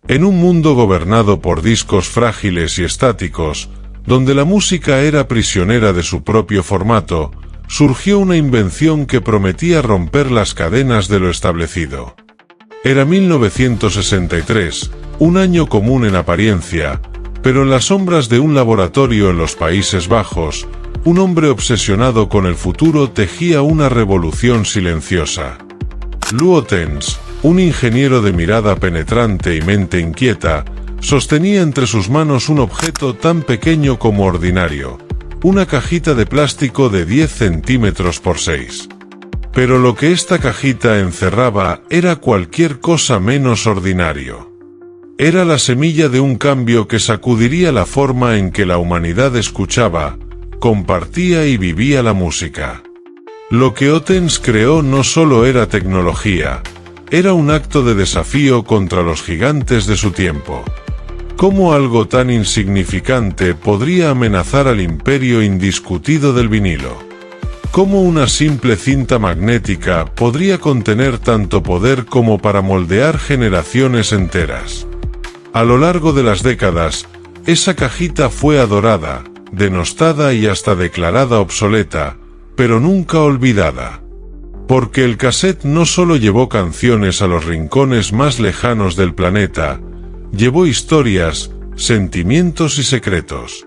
En un mundo gobernado por discos frágiles y estáticos, donde la música era prisionera de su propio formato, surgió una invención que prometía romper las cadenas de lo establecido. Era 1963, un año común en apariencia, pero en las sombras de un laboratorio en los Países Bajos, un hombre obsesionado con el futuro tejía una revolución silenciosa. Lou Ottens, un ingeniero de mirada penetrante y mente inquieta, sostenía entre sus manos un objeto tan pequeño como ordinario, una cajita de plástico de 10 centímetros por 6. Pero lo que esta cajita encerraba era cualquier cosa menos ordinario. Era la semilla de un cambio que sacudiría la forma en que la humanidad escuchaba, compartía y vivía la música. Lo que Ottens creó no solo era tecnología, era un acto de desafío contra los gigantes de su tiempo. ¿Cómo algo tan insignificante podría amenazar al imperio indiscutido del vinilo? ¿Cómo una simple cinta magnética podría contener tanto poder como para moldear generaciones enteras? A lo largo de las décadas, esa cajita fue adorada, denostada y hasta declarada obsoleta, pero nunca olvidada. Porque el cassette no solo llevó canciones a los rincones más lejanos del planeta, llevó historias, sentimientos y secretos.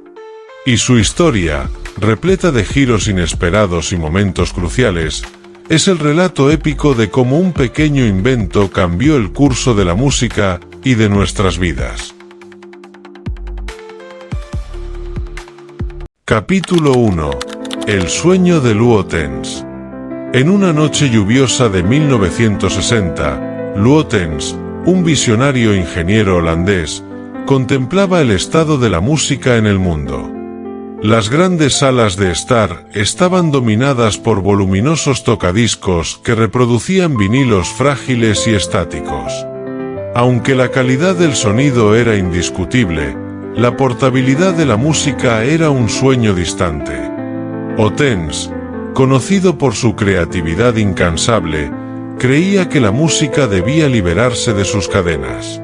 Y su historia, repleta de giros inesperados y momentos cruciales, es el relato épico de cómo un pequeño invento cambió el curso de la música y de nuestras vidas. Capítulo 1. El sueño de Lou Ottens. En una noche lluviosa de 1960, Lou Ottens, un visionario ingeniero holandés, contemplaba el estado de la música en el mundo. Las grandes salas de estar estaban dominadas por voluminosos tocadiscos que reproducían vinilos frágiles y estáticos. Aunque la calidad del sonido era indiscutible, la portabilidad de la música era un sueño distante. Ottens, conocido por su creatividad incansable, creía que la música debía liberarse de sus cadenas.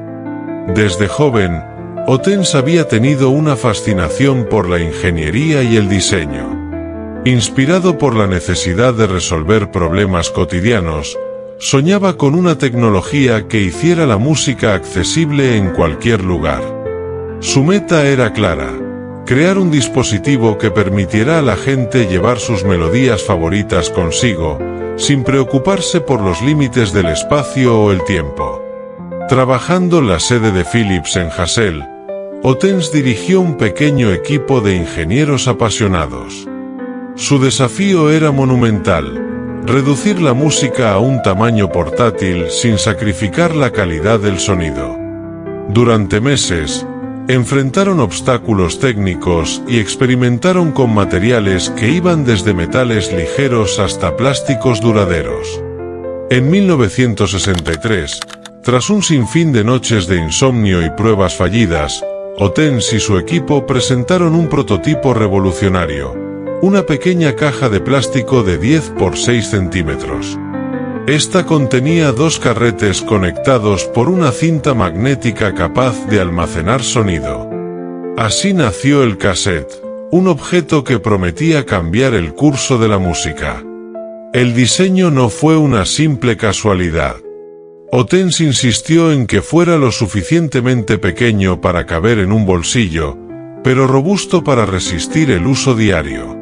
Desde joven, Ottens había tenido una fascinación por la ingeniería y el diseño. Inspirado por la necesidad de resolver problemas cotidianos, soñaba con una tecnología que hiciera la música accesible en cualquier lugar. Su meta era clara: crear un dispositivo que permitiera a la gente llevar sus melodías favoritas consigo, sin preocuparse por los límites del espacio o el tiempo. Trabajando en la sede de Philips en Hasselt, Ottens dirigió un pequeño equipo de ingenieros apasionados. Su desafío era monumental: reducir la música a un tamaño portátil sin sacrificar la calidad del sonido. Durante meses, enfrentaron obstáculos técnicos y experimentaron con materiales que iban desde metales ligeros hasta plásticos duraderos. En 1963, tras un sinfín de noches de insomnio y pruebas fallidas, Ottens y su equipo presentaron un prototipo revolucionario: una pequeña caja de plástico de 10 por 6 centímetros. Esta contenía 2 carretes conectados por una cinta magnética capaz de almacenar sonido. Así nació el cassette, un objeto que prometía cambiar el curso de la música. El diseño no fue una simple casualidad. Ottens insistió en que fuera lo suficientemente pequeño para caber en un bolsillo, pero robusto para resistir el uso diario.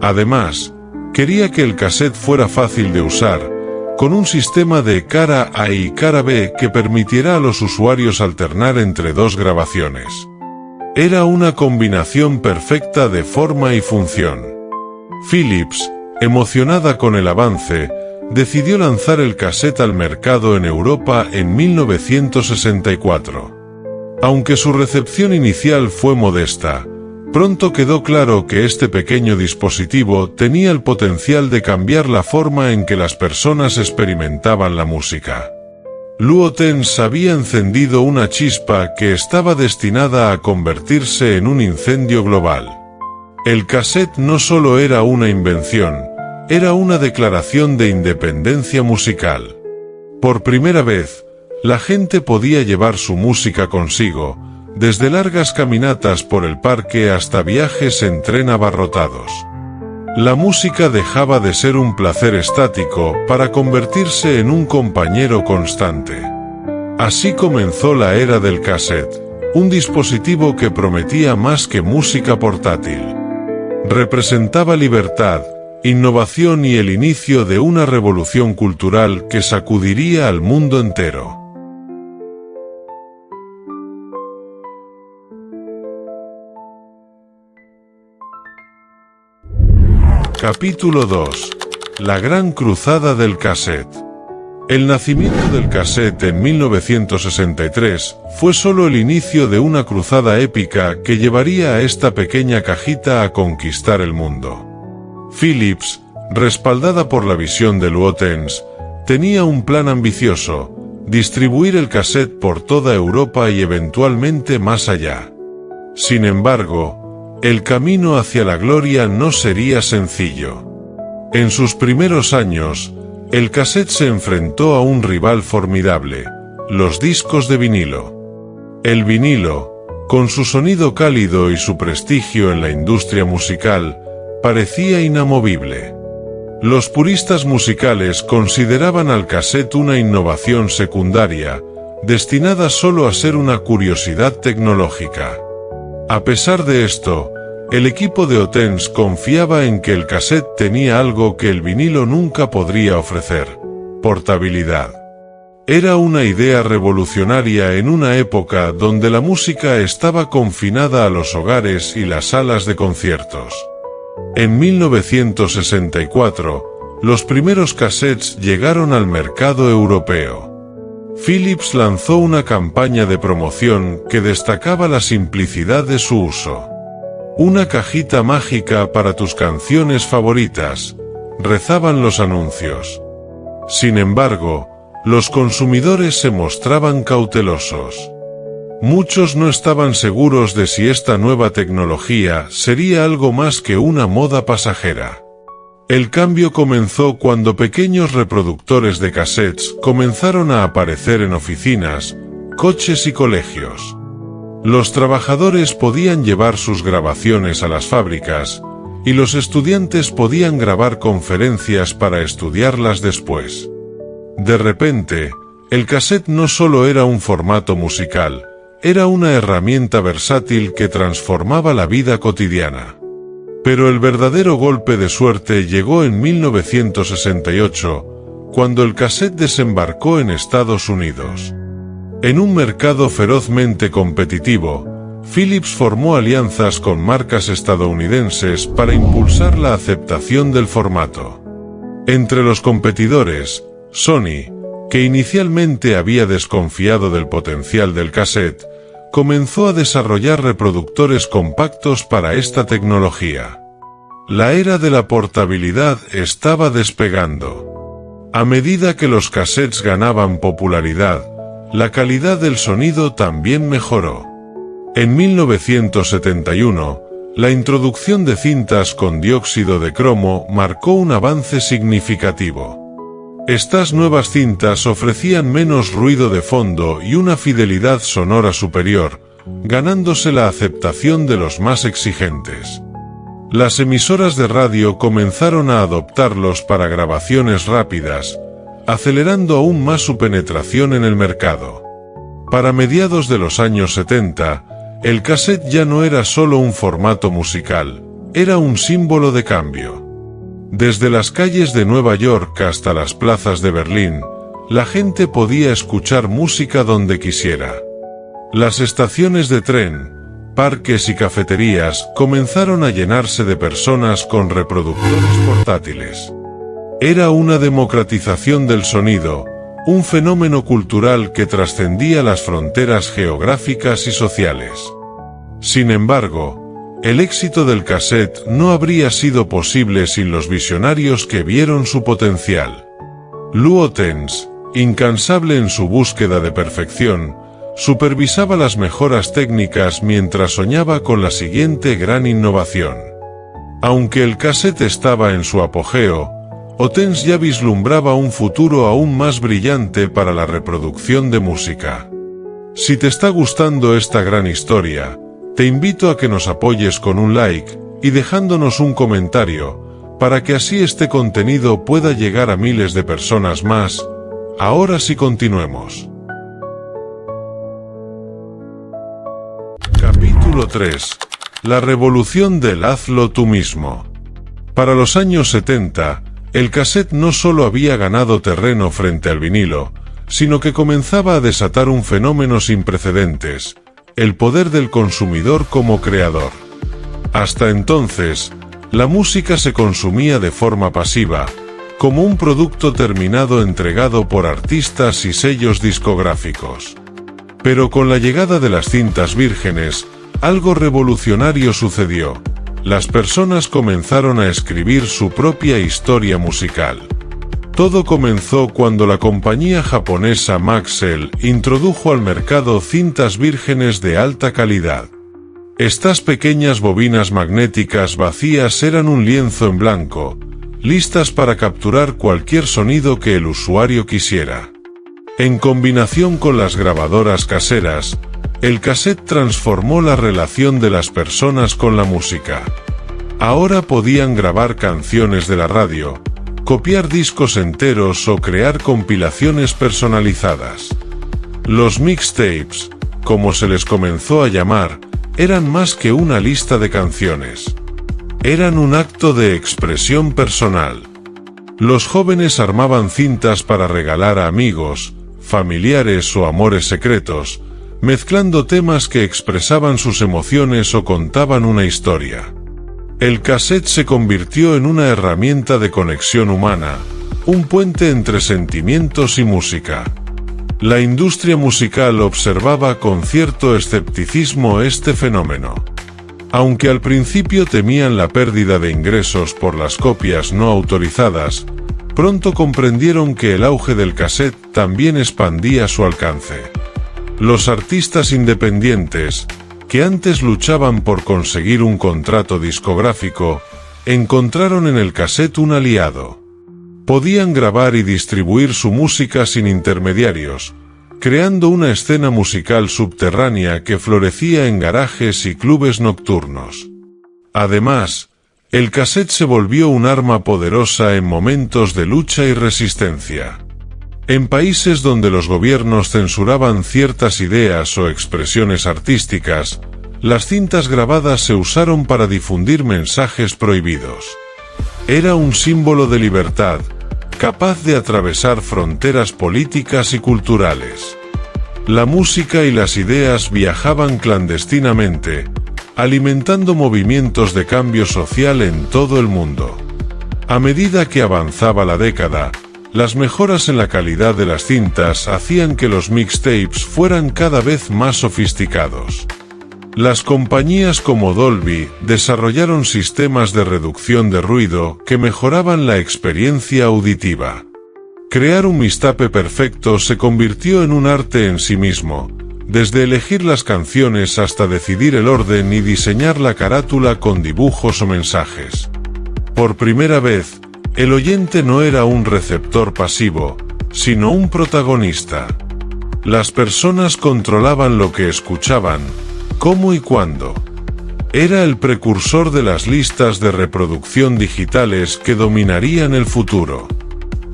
Además, quería que el cassette fuera fácil de usar, con un sistema de cara A y cara B que permitiera a los usuarios alternar entre 2 grabaciones. Era una combinación perfecta de forma y función. Philips, emocionada con el avance, decidió lanzar el cassette al mercado en Europa en 1964. Aunque su recepción inicial fue modesta, pronto quedó claro que este pequeño dispositivo tenía el potencial de cambiar la forma en que las personas experimentaban la música. Lou Ottens había encendido una chispa que estaba destinada a convertirse en un incendio global. El cassette no solo era una invención, era una declaración de independencia musical. Por primera vez, La gente podía llevar su música consigo, desde largas caminatas por el parque hasta viajes en tren abarrotados. La música dejaba de ser un placer estático para convertirse en un compañero constante. Así comenzó la era del cassette, un dispositivo que prometía más que música portátil. Representaba libertad, innovación y el inicio de una revolución cultural que sacudiría al mundo entero. Capítulo 2. La gran cruzada del cassette. El nacimiento del cassette en 1963 fue solo el inicio de una cruzada épica que llevaría a esta pequeña cajita a conquistar el mundo. Philips, respaldada por la visión de Luothens, tenía un plan ambicioso: distribuir el cassette por toda Europa y eventualmente más allá. Sin embargo, el camino hacia la gloria no sería sencillo. En sus primeros años, el cassette se enfrentó a un rival formidable: los discos de vinilo. El vinilo, con su sonido cálido y su prestigio en la industria musical, parecía inamovible. Los puristas musicales consideraban al cassette una innovación secundaria, destinada solo a ser una curiosidad tecnológica. A pesar de esto, el equipo de Ottens confiaba en que el cassette tenía algo que el vinilo nunca podría ofrecer: portabilidad. Era una idea revolucionaria en una época donde la música estaba confinada a los hogares y las salas de conciertos. En 1964, los primeros cassettes llegaron al mercado europeo. Philips lanzó una campaña de promoción que destacaba la simplicidad de su uso. Una cajita mágica para tus canciones favoritas, rezaban los anuncios. Sin embargo, los consumidores se mostraban cautelosos. Muchos no estaban seguros de si esta nueva tecnología sería algo más que una moda pasajera. El cambio comenzó cuando pequeños reproductores de cassettes comenzaron a aparecer en oficinas, coches y colegios. Los trabajadores podían llevar sus grabaciones a las fábricas, y los estudiantes podían grabar conferencias para estudiarlas después. De repente, el cassette no solo era un formato musical, era una herramienta versátil que transformaba la vida cotidiana. Pero el verdadero golpe de suerte llegó en 1968, cuando el cassette desembarcó en Estados Unidos. En un mercado ferozmente competitivo, Philips formó alianzas con marcas estadounidenses para impulsar la aceptación del formato. Entre los competidores, Sony, que inicialmente había desconfiado del potencial del cassette, comenzó a desarrollar reproductores compactos para esta tecnología. La era de la portabilidad estaba despegando. A medida que los cassettes ganaban popularidad, la calidad del sonido también mejoró. En 1971, la introducción de cintas con dióxido de cromo marcó un avance significativo. Estas nuevas cintas ofrecían menos ruido de fondo y una fidelidad sonora superior, ganándose la aceptación de los más exigentes. Las emisoras de radio comenzaron a adoptarlos para grabaciones rápidas, acelerando aún más su penetración en el mercado. Para mediados de los años 70, el cassette ya no era solo un formato musical, era un símbolo de cambio. Desde las calles de Nueva York hasta las plazas de Berlín, la gente podía escuchar música donde quisiera. Las estaciones de tren, parques y cafeterías comenzaron a llenarse de personas con reproductores portátiles. Era una democratización del sonido, un fenómeno cultural que trascendía las fronteras geográficas y sociales. Sin embargo, el éxito del cassette no habría sido posible sin los visionarios que vieron su potencial. Luothens, incansable en su búsqueda de perfección, supervisaba las mejoras técnicas mientras soñaba con la siguiente gran innovación. Aunque el cassette estaba en su apogeo, Ottens ya vislumbraba un futuro aún más brillante para la reproducción de música. Si te está gustando esta gran historia, te invito a que nos apoyes con un like y dejándonos un comentario, para que así este contenido pueda llegar a miles de personas más. Ahora sí, continuemos. Capítulo 3. La revolución del hazlo tú mismo. Para los años 70, el cassette no solo había ganado terreno frente al vinilo, sino que comenzaba a desatar un fenómeno sin precedentes: el poder del consumidor como creador. Hasta entonces, la música se consumía de forma pasiva, como un producto terminado entregado por artistas y sellos discográficos. Pero con la llegada de las cintas vírgenes, algo revolucionario sucedió. Las personas comenzaron a escribir su propia historia musical. Todo comenzó cuando la compañía japonesa Maxell introdujo al mercado cintas vírgenes de alta calidad. Estas pequeñas bobinas magnéticas vacías eran un lienzo en blanco, listas para capturar cualquier sonido que el usuario quisiera. En combinación con las grabadoras caseras, el cassette transformó la relación de las personas con la música. Ahora podían grabar canciones de la radio, copiar discos enteros o crear compilaciones personalizadas. Los mixtapes, como se les comenzó a llamar, eran más que una lista de canciones. Eran un acto de expresión personal. Los jóvenes armaban cintas para regalar a amigos, familiares o amores secretos, mezclando temas que expresaban sus emociones o contaban una historia. El cassette se convirtió en una herramienta de conexión humana, un puente entre sentimientos y música. La industria musical observaba con cierto escepticismo este fenómeno. Aunque al principio temían la pérdida de ingresos por las copias no autorizadas, pronto comprendieron que el auge del cassette también expandía su alcance. Los artistas independientes, que antes luchaban por conseguir un contrato discográfico, encontraron en el cassette un aliado. Podían grabar y distribuir su música sin intermediarios, creando una escena musical subterránea que florecía en garajes y clubes nocturnos. Además, el cassette se volvió un arma poderosa en momentos de lucha y resistencia. En países donde los gobiernos censuraban ciertas ideas o expresiones artísticas, las cintas grabadas se usaron para difundir mensajes prohibidos. Era un símbolo de libertad, capaz de atravesar fronteras políticas y culturales. La música y las ideas viajaban clandestinamente, alimentando movimientos de cambio social en todo el mundo. A medida que avanzaba la década, las mejoras en la calidad de las cintas hacían que los mixtapes fueran cada vez más sofisticados. Las compañías como Dolby desarrollaron sistemas de reducción de ruido que mejoraban la experiencia auditiva. Crear un mixtape perfecto se convirtió en un arte en sí mismo, desde elegir las canciones hasta decidir el orden y diseñar la carátula con dibujos o mensajes. Por primera vez, el oyente no era un receptor pasivo, sino un protagonista. Las personas controlaban lo que escuchaban, cómo y cuándo. Era el precursor de las listas de reproducción digitales que dominarían el futuro.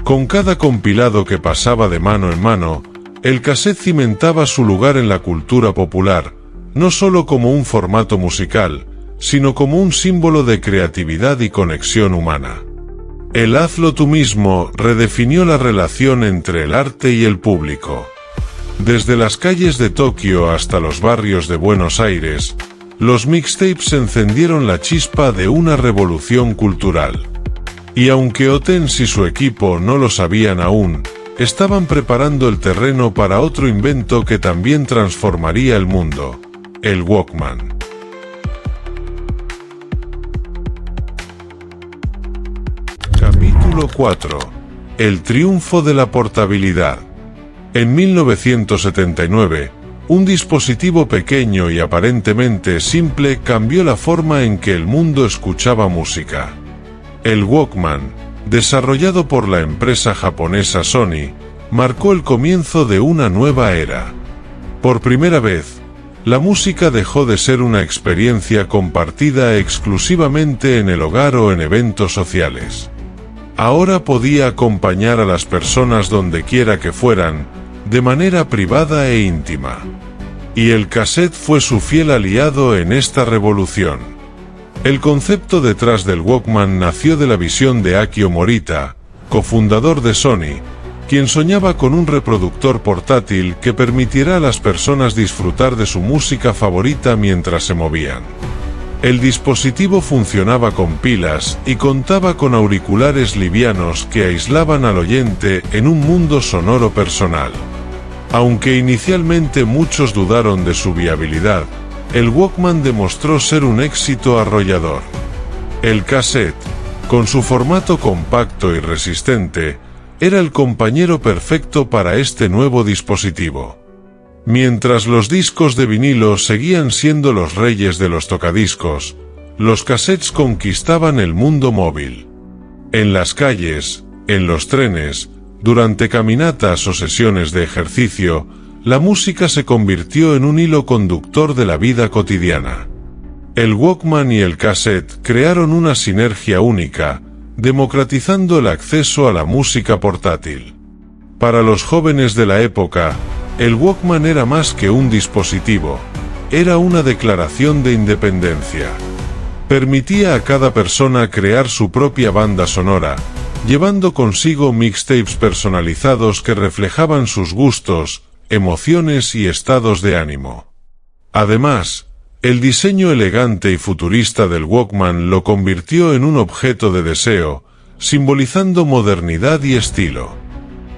Con cada compilado que pasaba de mano en mano, el cassette cimentaba su lugar en la cultura popular, no solo como un formato musical, sino como un símbolo de creatividad y conexión humana. El hazlo tú mismo redefinió la relación entre el arte y el público. Desde las calles de Tokio hasta los barrios de Buenos Aires, los mixtapes encendieron la chispa de una revolución cultural. Y aunque Ottens y su equipo no lo sabían aún, estaban preparando el terreno para otro invento que también transformaría el mundo: el Walkman. Capítulo 4. El triunfo de la portabilidad. En 1979, un dispositivo pequeño y aparentemente simple cambió la forma en que el mundo escuchaba música. El Walkman, desarrollado por la empresa japonesa Sony, marcó el comienzo de una nueva era. Por primera vez, la música dejó de ser una experiencia compartida exclusivamente en el hogar o en eventos sociales. Ahora podía acompañar a las personas donde quiera que fueran, de manera privada e íntima. Y el cassette fue su fiel aliado en esta revolución. El concepto detrás del Walkman nació de la visión de Akio Morita, cofundador de Sony, quien soñaba con un reproductor portátil que permitiera a las personas disfrutar de su música favorita mientras se movían. El dispositivo funcionaba con pilas y contaba con auriculares livianos que aislaban al oyente en un mundo sonoro personal. Aunque inicialmente muchos dudaron de su viabilidad, el Walkman demostró ser un éxito arrollador. El cassette, con su formato compacto y resistente, era el compañero perfecto para este nuevo dispositivo. Mientras los discos de vinilo seguían siendo los reyes de los tocadiscos, los cassettes conquistaban el mundo móvil. En las calles, en los trenes, durante caminatas o sesiones de ejercicio, la música se convirtió en un hilo conductor de la vida cotidiana. El Walkman y el cassette crearon una sinergia única, democratizando el acceso a la música portátil. Para los jóvenes de la época, el Walkman era más que un dispositivo, era una declaración de independencia. Permitía a cada persona crear su propia banda sonora, llevando consigo mixtapes personalizados que reflejaban sus gustos, emociones y estados de ánimo. Además, el diseño elegante y futurista del Walkman lo convirtió en un objeto de deseo, simbolizando modernidad y estilo.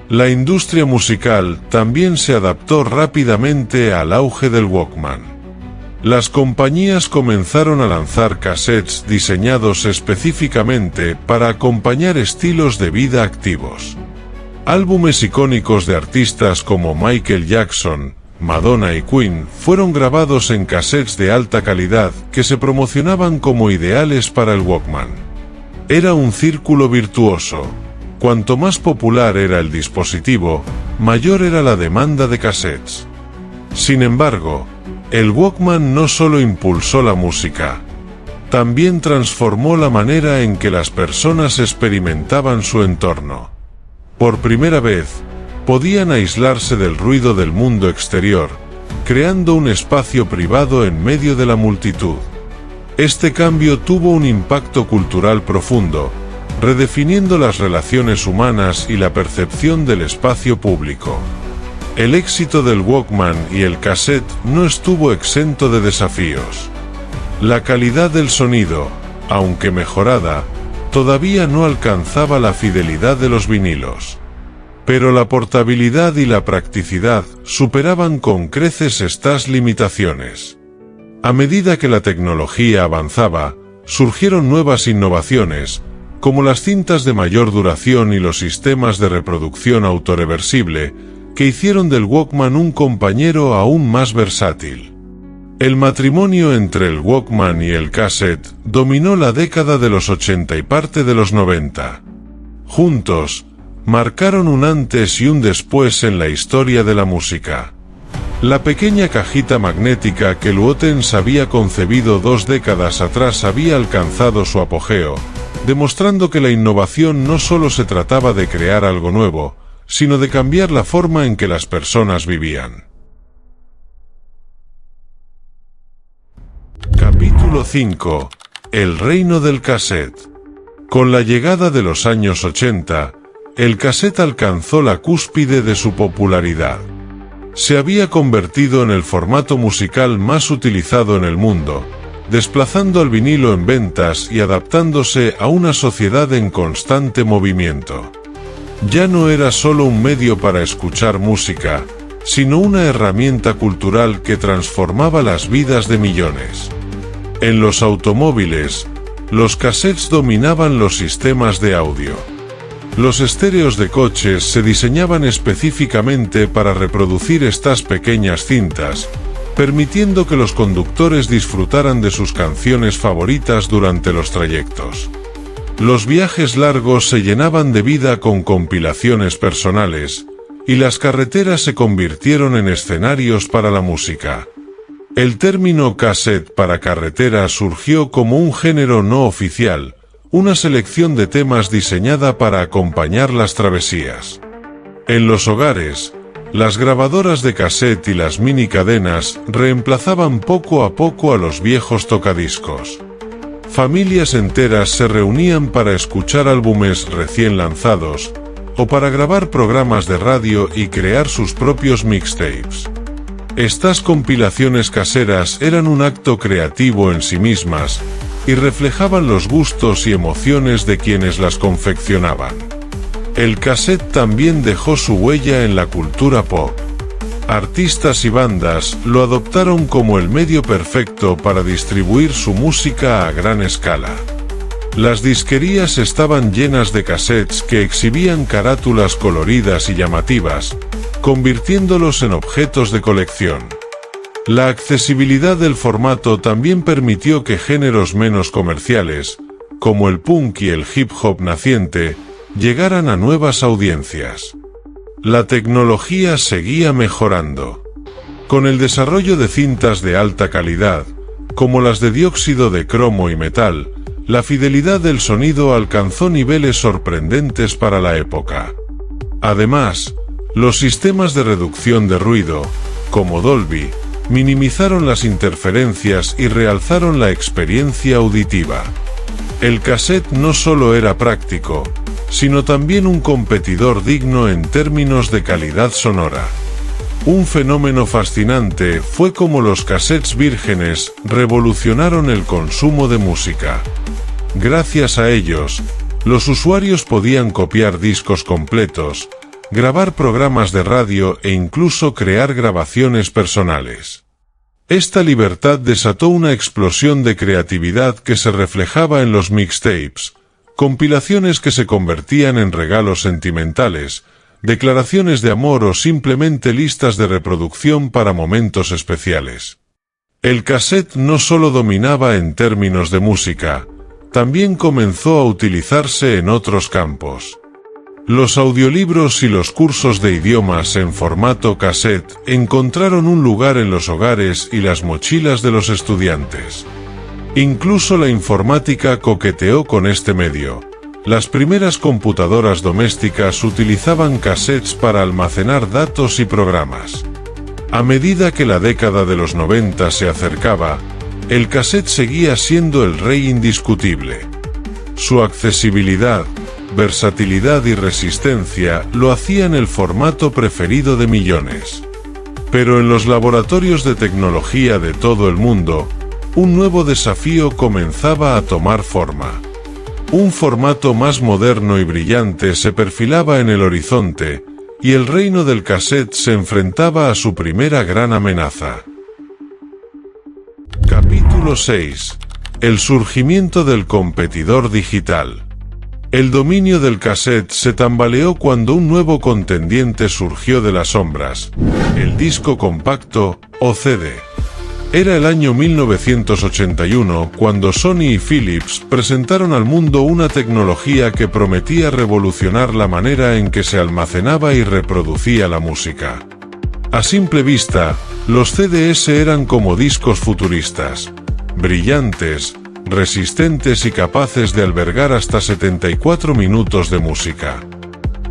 La industria musical también se adaptó rápidamente al auge del Walkman. Las compañías comenzaron a lanzar cassettes diseñados específicamente para acompañar estilos de vida activos. Álbumes icónicos de artistas como Michael Jackson, Madonna y Queen fueron grabados en cassettes de alta calidad que se promocionaban como ideales para el Walkman. Era un círculo virtuoso. Cuanto más popular era el dispositivo, mayor era la demanda de cassettes. Sin embargo, el Walkman no solo impulsó la música, también transformó la manera en que las personas experimentaban su entorno. Por primera vez, podían aislarse del ruido del mundo exterior, creando un espacio privado en medio de la multitud. Este cambio tuvo un impacto cultural profundo, redefiniendo las relaciones humanas y la percepción del espacio público. El éxito del Walkman y el cassette no estuvo exento de desafíos. La calidad del sonido, aunque mejorada, todavía no alcanzaba la fidelidad de los vinilos. Pero la portabilidad y la practicidad superaban con creces estas limitaciones. A medida que la tecnología avanzaba, surgieron nuevas innovaciones, como las cintas de mayor duración y los sistemas de reproducción autorreversible, que hicieron del Walkman un compañero aún más versátil. El matrimonio entre el Walkman y el cassette dominó la década de los 80 y parte de los 90. Juntos, marcaron un antes y un después en la historia de la música. La pequeña cajita magnética que Luothens había concebido 2 décadas atrás había alcanzado su apogeo, demostrando que la innovación no solo se trataba de crear algo nuevo, sino de cambiar la forma en que las personas vivían. Capítulo 5. El reino del cassette. Con la llegada de los años 80, el cassette alcanzó la cúspide de su popularidad. Se había convertido en el formato musical más utilizado en el mundo, desplazando al vinilo en ventas y adaptándose a una sociedad en constante movimiento. Ya no era solo un medio para escuchar música, sino una herramienta cultural que transformaba las vidas de millones. En los automóviles, los cassettes dominaban los sistemas de audio. Los estéreos de coches se diseñaban específicamente para reproducir estas pequeñas cintas, permitiendo que los conductores disfrutaran de sus canciones favoritas durante los trayectos. Los viajes largos se llenaban de vida con compilaciones personales, y las carreteras se convirtieron en escenarios para la música. El término cassette para carretera surgió como un género no oficial, una selección de temas diseñada para acompañar las travesías. En los hogares, las grabadoras de cassette y las mini cadenas reemplazaban poco a poco a los viejos tocadiscos. Familias enteras se reunían para escuchar álbumes recién lanzados, o para grabar programas de radio y crear sus propios mixtapes. Estas compilaciones caseras eran un acto creativo en sí mismas, y reflejaban los gustos y emociones de quienes las confeccionaban. El cassette también dejó su huella en la cultura pop. Artistas y bandas lo adoptaron como el medio perfecto para distribuir su música a gran escala. Las disquerías estaban llenas de cassettes que exhibían carátulas coloridas y llamativas, convirtiéndolos en objetos de colección. La accesibilidad del formato también permitió que géneros menos comerciales, como el punk y el hip hop naciente, llegaran a nuevas audiencias. La tecnología seguía mejorando. Con el desarrollo de cintas de alta calidad, como las de dióxido de cromo y metal, la fidelidad del sonido alcanzó niveles sorprendentes para la época. Además, los sistemas de reducción de ruido, como Dolby, minimizaron las interferencias y realzaron la experiencia auditiva. El cassette no solo era práctico, sino también un competidor digno en términos de calidad sonora. Un fenómeno fascinante fue cómo los cassettes vírgenes revolucionaron el consumo de música. Gracias a ellos, los usuarios podían copiar discos completos, grabar programas de radio e incluso crear grabaciones personales. Esta libertad desató una explosión de creatividad que se reflejaba en los mixtapes, compilaciones que se convertían en regalos sentimentales, declaraciones de amor o simplemente listas de reproducción para momentos especiales. El cassette no solo dominaba en términos de música, también comenzó a utilizarse en otros campos. Los audiolibros y los cursos de idiomas en formato cassette encontraron un lugar en los hogares y las mochilas de los estudiantes. Incluso la informática coqueteó con este medio. Las primeras computadoras domésticas utilizaban cassettes para almacenar datos y programas. A medida que la década de los 90 se acercaba, el cassette seguía siendo el rey indiscutible. Su accesibilidad, versatilidad y resistencia lo hacían el formato preferido de millones. Pero en los laboratorios de tecnología de todo el mundo, un nuevo desafío comenzaba a tomar forma. Un formato más moderno y brillante se perfilaba en el horizonte, y el reino del cassette se enfrentaba a su primera gran amenaza. Capítulo 6. El surgimiento del competidor digital. El dominio del cassette se tambaleó cuando un nuevo contendiente surgió de las sombras, el disco compacto, o CD. Era el año 1981 cuando Sony y Philips presentaron al mundo una tecnología que prometía revolucionar la manera en que se almacenaba y reproducía la música. A simple vista, los CDs eran como discos futuristas, brillantes, resistentes y capaces de albergar hasta 74 minutos de música.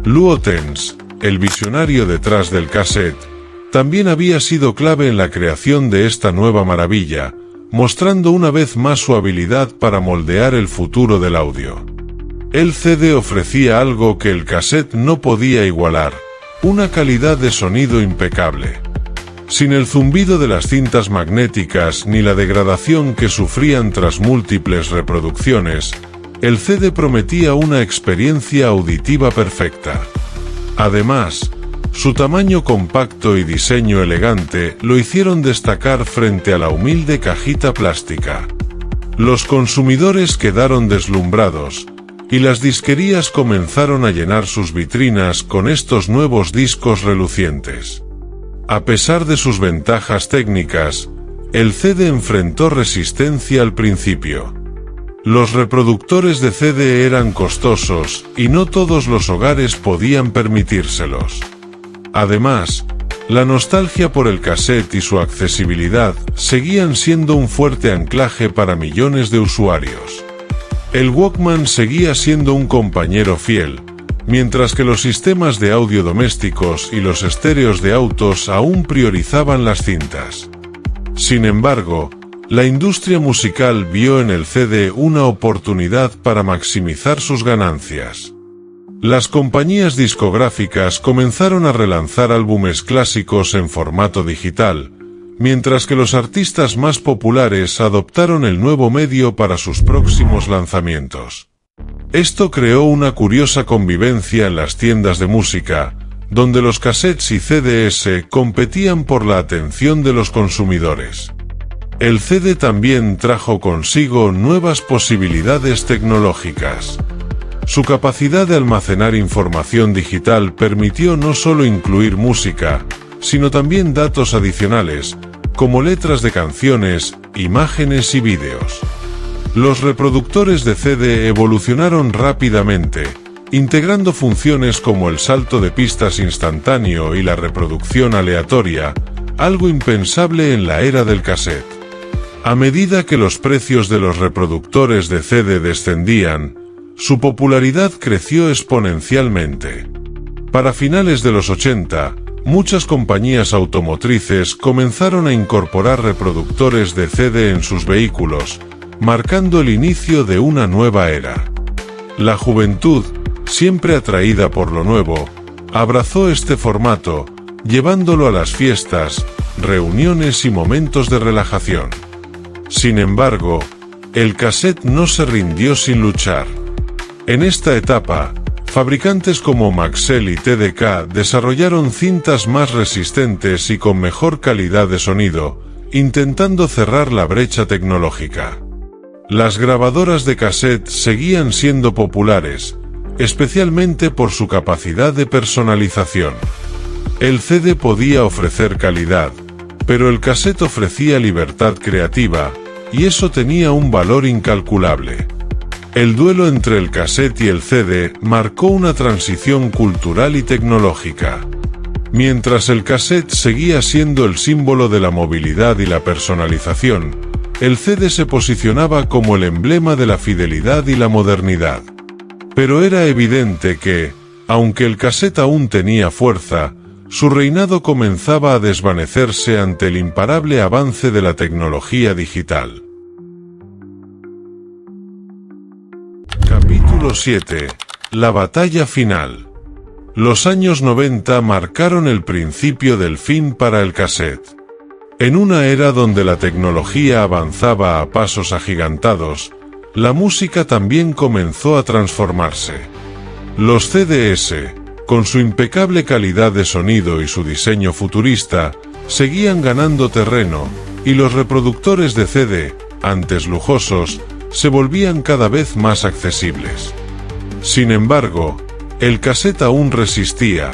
Luo Tens, el visionario detrás del cassette, también había sido clave en la creación de esta nueva maravilla, mostrando una vez más su habilidad para moldear el futuro del audio. El CD ofrecía algo que el cassette no podía igualar, una calidad de sonido impecable. Sin el zumbido de las cintas magnéticas ni la degradación que sufrían tras múltiples reproducciones, el CD prometía una experiencia auditiva perfecta. Además, su tamaño compacto y diseño elegante lo hicieron destacar frente a la humilde cajita plástica. Los consumidores quedaron deslumbrados, y las disquerías comenzaron a llenar sus vitrinas con estos nuevos discos relucientes. A pesar de sus ventajas técnicas, el CD enfrentó resistencia al principio. Los reproductores de CD eran costosos y no todos los hogares podían permitírselos. Además, la nostalgia por el cassette y su accesibilidad seguían siendo un fuerte anclaje para millones de usuarios. El Walkman seguía siendo un compañero fiel, mientras que los sistemas de audio domésticos y los estéreos de autos aún priorizaban las cintas. Sin embargo, la industria musical vio en el CD una oportunidad para maximizar sus ganancias. Las compañías discográficas comenzaron a relanzar álbumes clásicos en formato digital, mientras que los artistas más populares adoptaron el nuevo medio para sus próximos lanzamientos. Esto creó una curiosa convivencia en las tiendas de música, donde los cassettes y CDs competían por la atención de los consumidores. El CD también trajo consigo nuevas posibilidades tecnológicas. Su capacidad de almacenar información digital permitió no solo incluir música, sino también datos adicionales, como letras de canciones, imágenes y vídeos. Los reproductores de CD evolucionaron rápidamente, integrando funciones como el salto de pistas instantáneo y la reproducción aleatoria, algo impensable en la era del cassette. A medida que los precios de los reproductores de CD descendían, su popularidad creció exponencialmente. Para finales de los 80, muchas compañías automotrices comenzaron a incorporar reproductores de CD en sus vehículos, marcando el inicio de una nueva era. La juventud, siempre atraída por lo nuevo, abrazó este formato, llevándolo a las fiestas, reuniones y momentos de relajación. Sin embargo, el cassette no se rindió sin luchar. En esta etapa, fabricantes como Maxell y TDK desarrollaron cintas más resistentes y con mejor calidad de sonido, intentando cerrar la brecha tecnológica. Las grabadoras de cassette seguían siendo populares, especialmente por su capacidad de personalización. El CD podía ofrecer calidad, pero el cassette ofrecía libertad creativa, y eso tenía un valor incalculable. El duelo entre el cassette y el CD marcó una transición cultural y tecnológica. Mientras el cassette seguía siendo el símbolo de la movilidad y la personalización, el CD se posicionaba como el emblema de la fidelidad y la modernidad. Pero era evidente que, aunque el cassette aún tenía fuerza, su reinado comenzaba a desvanecerse ante el imparable avance de la tecnología digital. Capítulo 7. La batalla final. Los años 90 marcaron el principio del fin para el cassette. En una era donde la tecnología avanzaba a pasos agigantados, la música también comenzó a transformarse. Los CDs, con su impecable calidad de sonido y su diseño futurista, seguían ganando terreno, y los reproductores de CD, antes lujosos, se volvían cada vez más accesibles. Sin embargo, el cassette aún resistía,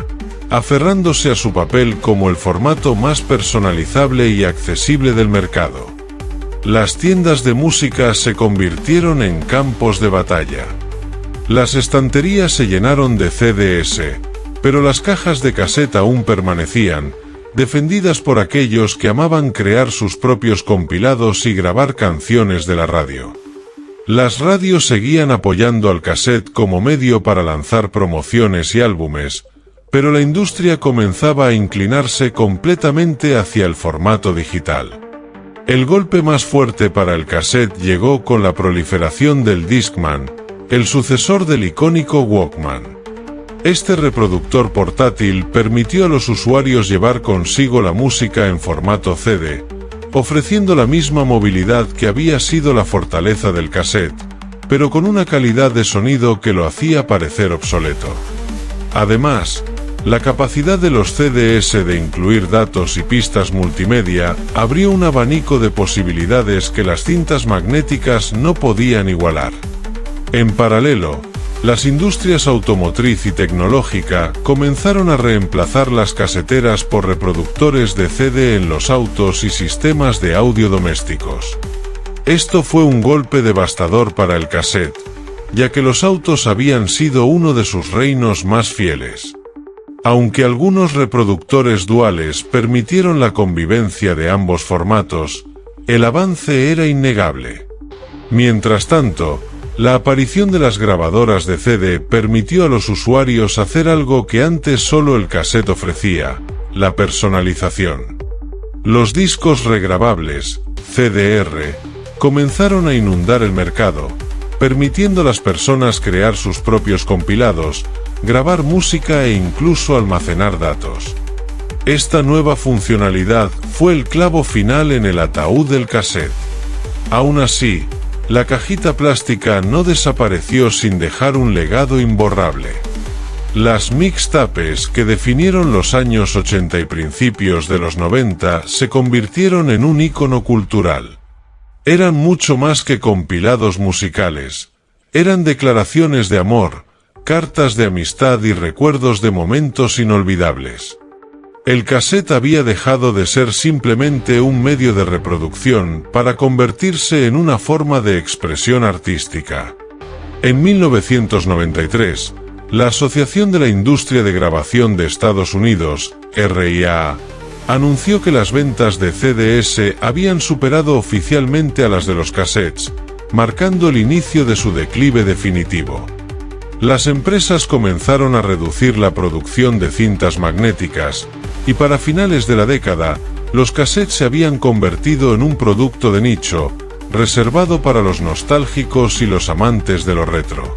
aferrándose a su papel como el formato más personalizable y accesible del mercado. Las tiendas de música se convirtieron en campos de batalla. Las estanterías se llenaron de CDs, pero las cajas de cassette aún permanecían, defendidas por aquellos que amaban crear sus propios compilados y grabar canciones de la radio. Las radios seguían apoyando al cassette como medio para lanzar promociones y álbumes, pero la industria comenzaba a inclinarse completamente hacia el formato digital. El golpe más fuerte para el cassette llegó con la proliferación del Discman, el sucesor del icónico Walkman. Este reproductor portátil permitió a los usuarios llevar consigo la música en formato CD, ofreciendo la misma movilidad que había sido la fortaleza del cassette, pero con una calidad de sonido que lo hacía parecer obsoleto. Además, la capacidad de los CDs de incluir datos y pistas multimedia abrió un abanico de posibilidades que las cintas magnéticas no podían igualar. En paralelo, las industrias automotriz y tecnológica comenzaron a reemplazar las caseteras por reproductores de CD en los autos y sistemas de audio domésticos. Esto fue un golpe devastador para el cassette, ya que los autos habían sido uno de sus reinos más fieles. Aunque algunos reproductores duales permitieron la convivencia de ambos formatos, el avance era innegable. Mientras tanto, la aparición de las grabadoras de CD permitió a los usuarios hacer algo que antes solo el cassette ofrecía: la personalización. Los discos regrabables, CDR, comenzaron a inundar el mercado, permitiendo a las personas crear sus propios compilados, grabar música e incluso almacenar datos. Esta nueva funcionalidad fue el clavo final en el ataúd del cassette. Aún así, la cajita plástica no desapareció sin dejar un legado imborrable. Las mixtapes, que definieron los años 80 y principios de los 90, se convirtieron en un ícono cultural. Eran mucho más que compilados musicales. Eran declaraciones de amor, cartas de amistad y recuerdos de momentos inolvidables. El cassette había dejado de ser simplemente un medio de reproducción para convertirse en una forma de expresión artística. En 1993, la Asociación de la Industria de Grabación de Estados Unidos, RIAA, anunció que las ventas de CDS habían superado oficialmente a las de los cassettes, marcando el inicio de su declive definitivo. Las empresas comenzaron a reducir la producción de cintas magnéticas, y para finales de la década, los cassettes se habían convertido en un producto de nicho, reservado para los nostálgicos y los amantes de lo retro.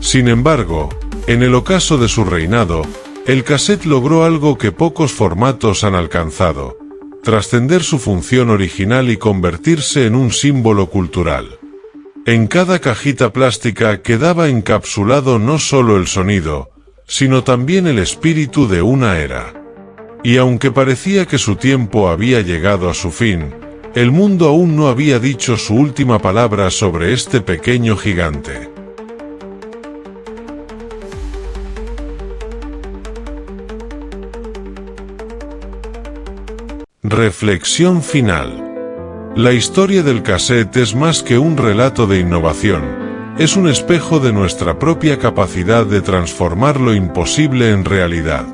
Sin embargo, en el ocaso de su reinado, el cassette logró algo que pocos formatos han alcanzado: trascender su función original y convertirse en un símbolo cultural. En cada cajita plástica quedaba encapsulado no solo el sonido, sino también el espíritu de una era. Y aunque parecía que su tiempo había llegado a su fin, el mundo aún no había dicho su última palabra sobre este pequeño gigante. Reflexión final. La historia del cassette es más que un relato de innovación, es un espejo de nuestra propia capacidad de transformar lo imposible en realidad.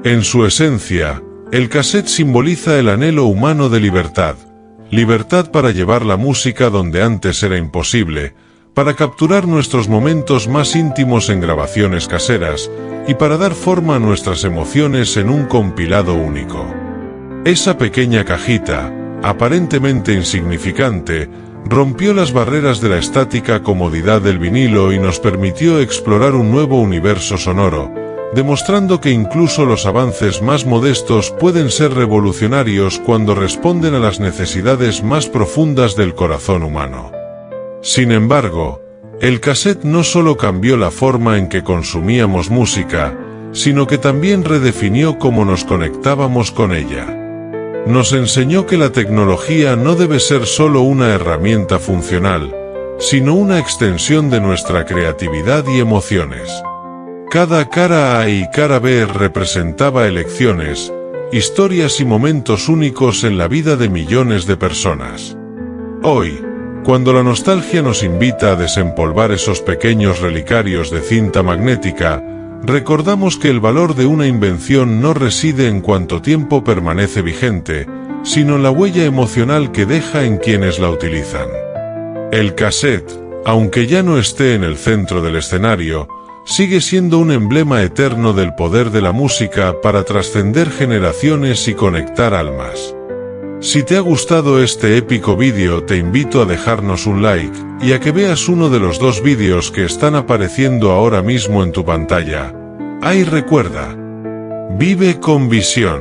En su esencia, el cassette simboliza el anhelo humano de libertad, libertad para llevar la música donde antes era imposible, para capturar nuestros momentos más íntimos en grabaciones caseras, y para dar forma a nuestras emociones en un compilado único. Esa pequeña cajita, aparentemente insignificante, rompió las barreras de la estática comodidad del vinilo y nos permitió explorar un nuevo universo sonoro, demostrando que incluso los avances más modestos pueden ser revolucionarios cuando responden a las necesidades más profundas del corazón humano. Sin embargo, el cassette no solo cambió la forma en que consumíamos música, sino que también redefinió cómo nos conectábamos con ella. Nos enseñó que la tecnología no debe ser solo una herramienta funcional, sino una extensión de nuestra creatividad y emociones. Cada cara A y cara B representaba elecciones, historias y momentos únicos en la vida de millones de personas. Hoy, cuando la nostalgia nos invita a desempolvar esos pequeños relicarios de cinta magnética, recordamos que el valor de una invención no reside en cuánto tiempo permanece vigente, sino en la huella emocional que deja en quienes la utilizan. El cassette, aunque ya no esté en el centro del escenario, sigue siendo un emblema eterno del poder de la música para trascender generaciones y conectar almas. Si te ha gustado este épico vídeo, te invito a dejarnos un like, y a que veas uno de los 2 vídeos que están apareciendo ahora mismo en tu pantalla. Y recuerda, vive con visión.